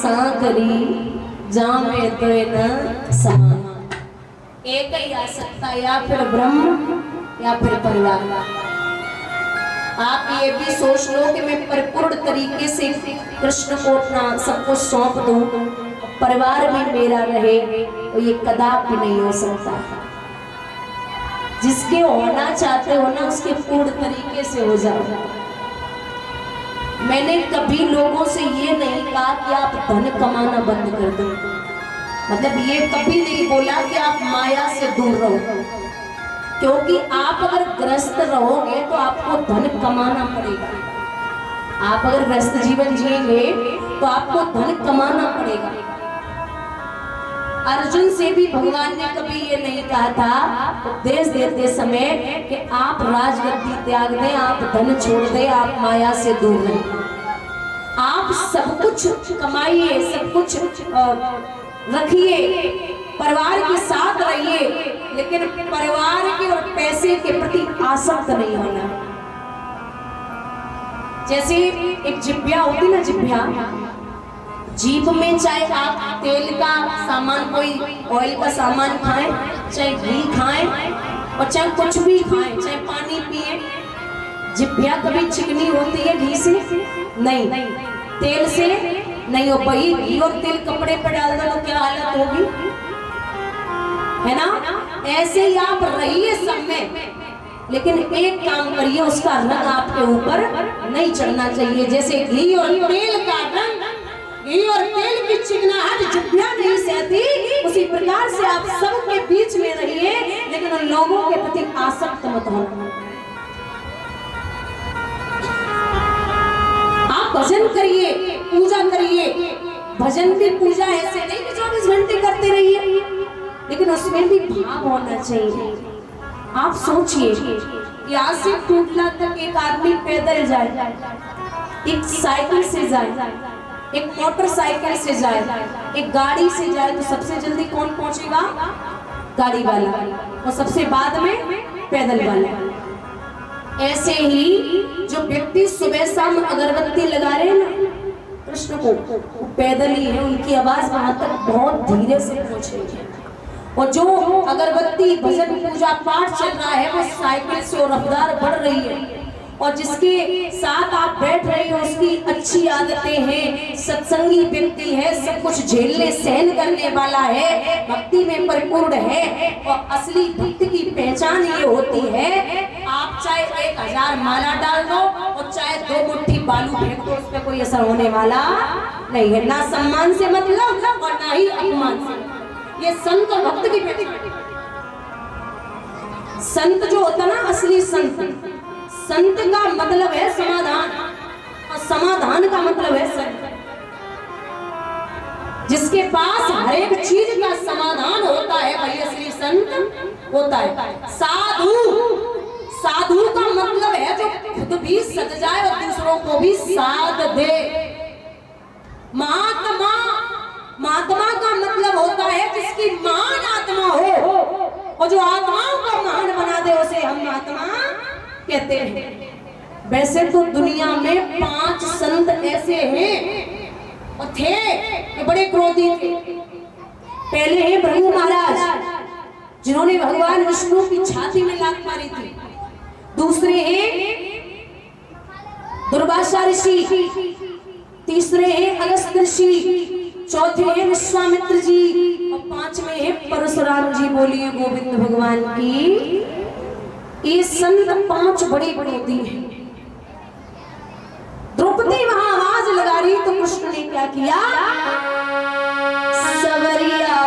सांकरी जामे तो न समान। एक ही आ सकता, या फिर ब्रह्म या फिर परिवार। आप ये भी सोच लो कि मैं परिपूर्ण तरीके से कृष्ण को अपना सब कुछ सौंप दूं, परिवार भी मेरा रहे, तो ये कदापि नहीं हो सकता। जिसके होना चाहते हो ना उसके पूर्ण तरीके से हो जाओ। मैंने कभी लोगों से ये नहीं कहा कि आप धन कमाना बंद कर दो, मतलब ये कभी नहीं बोला कि आप माया से दूर रहो, क्योंकि आप अगर ग्रस्त रहोगे तो आपको धन कमाना पड़ेगा। आप अगर ग्रस्त जीवन जिएंगे तो आपको धन कमाना पड़ेगा। अर्जुन से भी भगवान ने कभी ये नहीं कहा था उपदेश देते समय कि आप राजगद्दी त्याग दें, आप धन छोड़ दें, आप माया से दूर रहें। आप सब कुछ कमाइए, सब कुछ रखिए, परिवार के साथ रहिए, लेकिन परिवार के और पैसे के प्रति आसक्त नहीं होना। जैसे एक जिभ्या होती ना, जिभ्या, जीभ में चाहे आप तेल का सामान, कोई ऑयल का सामान खाएं, चाहे घी खाएं और चाहे कुछ भी खाएं, चाहे पानी पिए, जिभ्या कभी चिकनी होती है घी से? नहीं, तेल से नहीं हो पाई। घी और तेल कपड़े पर डाल दो तो क्या हालत होगी, है ना? ऐसे ही आप रहिए सब में, लेकिन एक काम करिए, उसका रंग आपके ऊपर नहीं चढ़ना चाहिए। जैसे घी और तेल का रंग, घी और तेल की चिकनाहट जिभ्या नहीं सहती, उसी प्रकार से आप सबके बीच में रहिए, लेकिन उन लोगों के प्रति आसक्त मत हो। आप भजन करिए, पूजा करिए। भजन की पूजा ऐसे नहीं कि 24 घंटे करते रहिए, लेकिन उसमें भी भाव होना चाहिए। आप सोचिए, यहाँ से टूटला तक एक आदमी पैदल जाए, एक साइकिल से जाए, एक मोटरसाइकिल से जाए, एक गाड़ी से जाए, तो सबसे जल्दी कौन पहुंचेगा? गाड़ी वाला, और सबसे बाद में पैदल वाला। ऐसे ही जो व्यक्ति सुबह शाम अगरबत्ती लगा रहे हैं ना कृष्ण को, वो पैदल ही है, उनकी आवाज वहां तक बहुत धीरे से पहुंच रही है। और जो अगरबत्ती भजन पूजा पाठ चल रहा है वो साइकिल से और रफ्तार बढ़ रही है, और जिसके साथ आप बैठ रहे हो उसकी अच्छी आदतें हैं, सत्संगी व्यक्ति है, सब कुछ झेलने सहन करने वाला है, भक्ति में परिपूर्ण है। और असली भक्ति की पहचान ये होती है, आप चाहे 1000 माला डाल दो और चाहे 2 मुट्ठी बालू फेंक दो, उस पर कोई असर होने वाला नहीं है। ना सम्मान से मतलब और ना ही अपमान से। ये संत और भक्त की पहचान। संत जो होता ना, असली संत, संत का मतलब है समाधान, और समाधान का मतलब है संत। जिसके पास हर एक चीज का समाधान होता है वही असली संत होता है। साधु, साधु का मतलब है जो खुद भी सज जाए और दूसरों को भी साध दे। महात्मा, महात्मा का मतलब होता है जिसकी महान आत्मा हो, और जो आत्माओं को महान बना दे उसे हम महात्मा कहते हैं। वैसे तो दुनिया में 5 संत ऐसे हैं और थे कि बड़े क्रोधी थे। पहले हैं भृगु महाराज, जिन्होंने भगवान विष्णु की छाती में लात मारी थी। दूसरे हैं दुर्वासा ऋषि, तीसरे हैं अगस्त्य ऋषि, चौथे हैं विश्वामित्र जी, और 5वें हैं परशुराम जी। बोलिए गोविंद भगवान की। ये संत 5 बड़े क्रोधी हैं। द्रौपदी वहां आवाज लगा रही तो कृष्ण ने क्या किया? सवरिया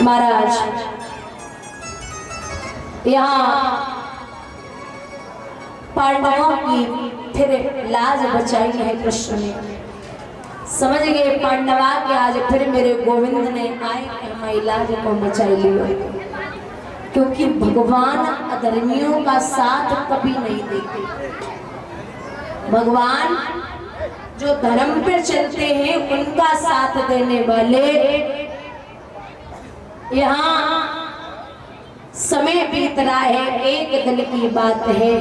महाराज यहाँ पांडवों की फिर लाज बचाई है कृष्ण ने। समझ गए पांडवा के आज फिर मेरे गोविंद ने आए हमारी लाज को बचाई लियो, क्योंकि भगवान अधर्मियों का साथ कभी नहीं देते। भगवान जो धर्म पे चलते हैं उनका साथ देने वाले। यहाँ समय बीत रहा है, एक दिन की बात है,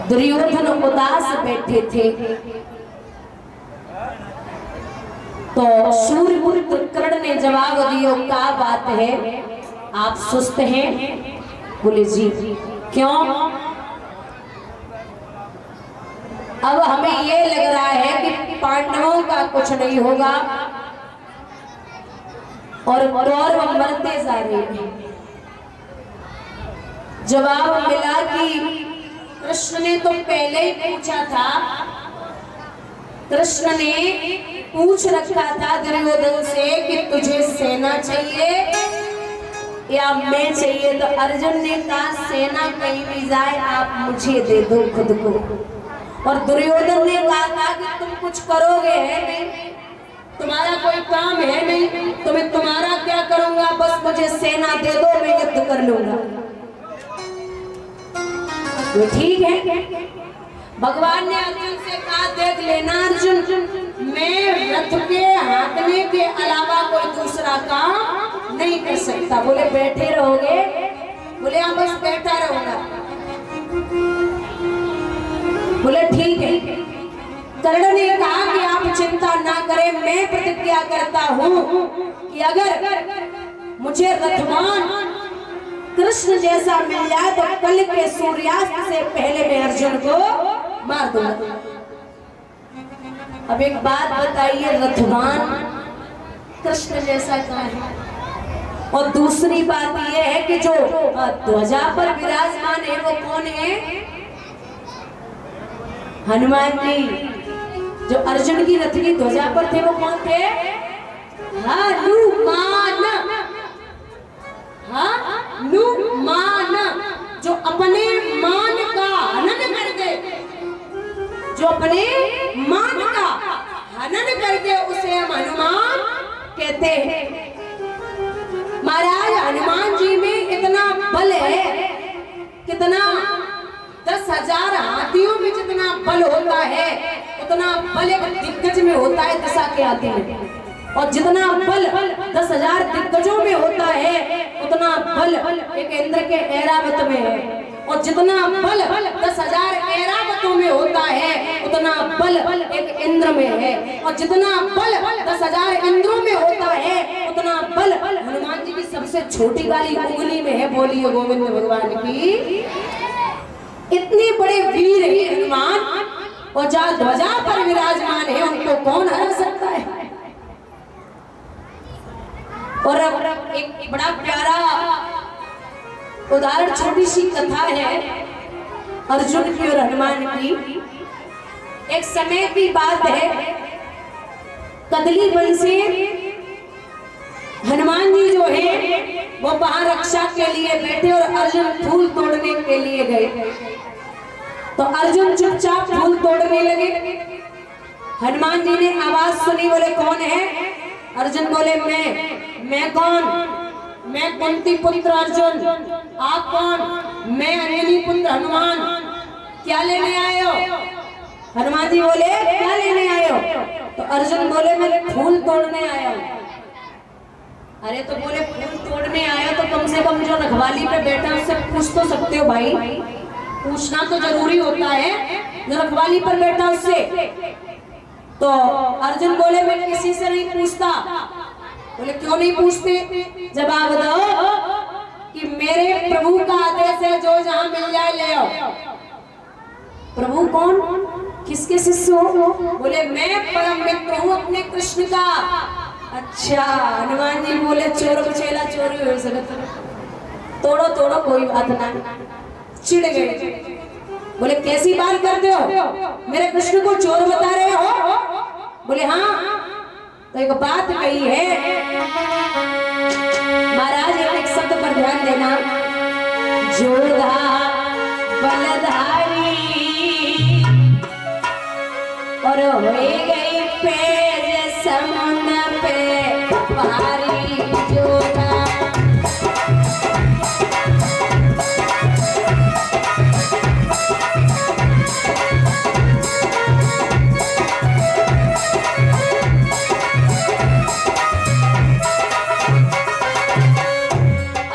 दुर्योधन उदास बैठे थे तो सूर्यपुत्र कर्ण ने जवाब दिया, क्या बात है आप सुस्त हैं? बोले जी क्यों? अब हमें ये लग रहा है कि पांडवों का कुछ नहीं होगा और कौरव मरते जा रहे हैं। जवाब मिला कि कृष्ण ने तो पहले ही पूछा था, कृष्ण ने पूछ रखा था दुर्योधन से कि तुझे सेना चाहिए या मैं चाहिए, तो अर्जुन ने कहा सेना कहीं भी जाए आप मुझे दे दो खुद को। और दुर्योधन ने कहा था कि तुम कुछ करोगे है नहीं, तुम्हारा कोई काम है नहीं, तो मैं तुम्हारा क्या करूंगा, बस मुझे सेना दे दो मैं युद्ध कर लूंगा। तो ठीक है, भगवान ने अर्जुन से कहा देख लेना अर्जुन, मैं रथ के हाथने के अलावा कोई दूसरा काम नहीं कर सकता। बोले बैठे रहोगे? बोले हाँ बस बैठा रहूंगा। बोले ठीक है। कर्ण ने कहा कि आप चिंता ना प्रतिज्ञा करता हूँ कि अगर मुझे रथवान कृष्ण जैसा मिल जाए तो कल के सूर्यास्त से पहले मैं अर्जुन को मार दूंगा। अब एक बात बताइए, रथवान कृष्ण जैसा कहाँ है? और दूसरी बात यह है कि जो ध्वजा पर विराजमान है वो कौन है? हनुमान जी। जो अर्जुन की रथ की ध्वजा पर थे वो कौन थे? हनुमान। हनुमान जो अपने मान का हनन कर दे, जो अपने मान का हनन कर दे उसे हम हनुमान कहते हैं। महाराज हनुमान जी में इतना बल है, कितना 10,000 हाथियों में जितना बल होता है उतना बल एक दिग्गज में होता है दिशा के हाथी में, और जितना बल 10,000 दिग्गजों में होता है उतना बल एक इंद्र के ऐरावत में है, और जितना बल 10,000 ऐरावतों में होता है उतना बल एक इंद्र में है, और जितना बल 10,000 इंद्रों में होता है उतना बल हनुमान जी की सबसे छोटी वाली उंगली में है। बोलिए गोविंद भगवान की। इतने बड़े वीर हैं हनुमान, और जहाँ ध्वजा पर विराजमान है उनको कौन हरा सकता है? और अब एक बड़ा प्यारा उदाहरण, छोटी सी कथा है अर्जुन की और हनुमान की। एक समय की बात है, कदली वन से हनुमान जी जो है वो वहां रक्षा के लिए बैठे और अर्जुन फूल तोड़ने के लिए गए। तो अर्जुन चुपचाप फूल तोड़ने लगे। हनुमान जी ने आवाज सुनी, बोले कौन है? अर्जुन बोले मैं कौन? मैं कुंती पुत्र अर्जुन। आप कौन? मैं अंजनी पुत्र हनुमान। क्या लेने आए हो? हनुमान जी बोले क्या लेने आए हो? तो अर्जुन बोले मैं फूल तोड़ने आया हूँ। अरे तो बोले फूल तोड़ने आया तो कम से कम जो रखवाली पे बैठा उससे पूछ तो सकते हो भाई, पूछना तो जरूरी होता है जो रखवाली पर बैठा उससे। तो अर्जुन बोले मैं किसी से नहीं पूछता। बोले क्यों नहीं पूछते? जवाब दो कि मेरे प्रभु का आदेश है जो जहां मिल जाए ले आओ। प्रभु कौन? किसके शिष्य हो? बोले मैं परम मित्र हूँ अपने कृष्ण का। अच्छा, हनुमान जी बोले चोर बचेला चोरी हो सकता, तोड़ो तोड़ो कोई बात ना। चिढ़ गए, बोले कैसी बात करते हो? मेरे कृष्ण को चोर बता रहे हो? बोले हाँ। तो एक बात कही है महाराज, एक शब्द पर ध्यान देना, जोधा बलधारी और हो गई पेज समुद्र पे भारी जोधा।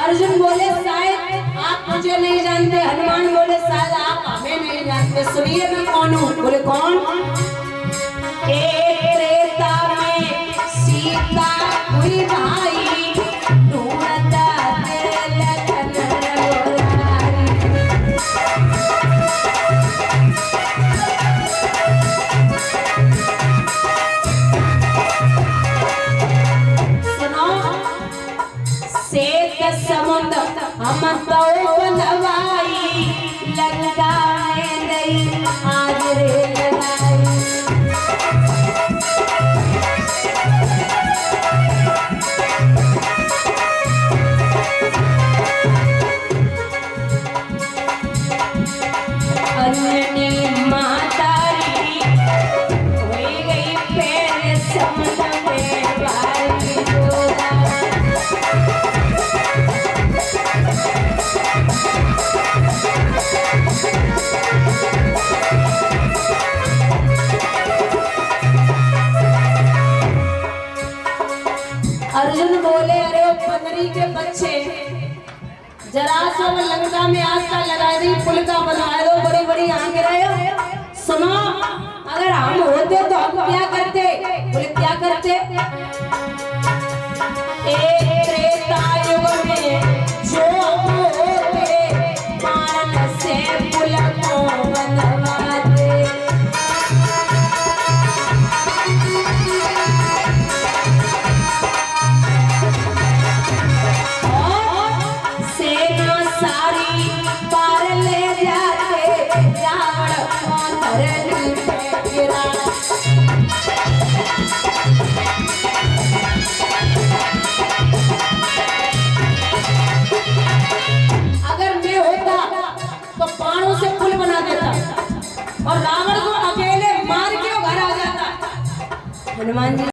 अर्जुन बोले शायद आप मुझे नहीं जानते। हनुमान बोले शायद आप हमें नहीं जानते। सुनिए मैं कौन हूँ? बोले कौन? त्रेता में सीता हुई भाई, ढूंढता तेरे लगन रघुराई। सुनो, श्वेत समुद्र हम तो बनवाई, लंका में नहीं आज रे लगाई। अंजनी मातारी हो गई पैर समुद्र में भारी जोधा। अर्जुन बोले अरे ओ बकरी के बच्चे, जरा सा लंका में आग का लगा दी, पुल का बनवा दो, बड़ी बड़ी आंखें रहे हो। सुनो, अगर हम होते तो हम क्या करते? बोले क्या करते? एक त्रेता युग में जो होते बाण से पुल को बनवाते। अगर मैं होता तो बाणों से पुल बना देता और रावण को अकेले मार के घर आ जाता। हनुमान जी